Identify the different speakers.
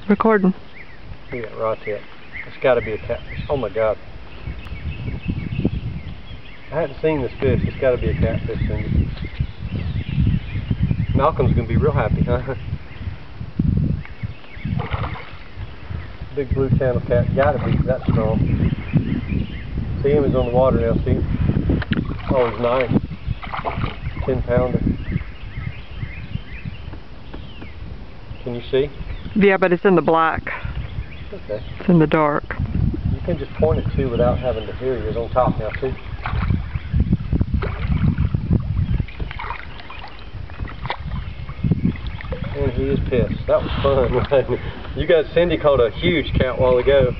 Speaker 1: Recording.
Speaker 2: Yeah, right there. It's got to be a catfish. Oh my God. I hadn't seen this fish. It's got to be a catfish thing. Malcolm's going to be real happy, huh? Big blue channel cat. Got to be that strong. See him? He's on the water now. See him? Oh, he's nice. 10-pounder. Can you see?
Speaker 1: Yeah, but it's in the black.
Speaker 2: Okay.
Speaker 1: It's in the dark.
Speaker 2: You can just point it too without having to hear you. It's on top now, see? And he is pissed. That was fun. You guys, Cindy caught a huge cat a while ago.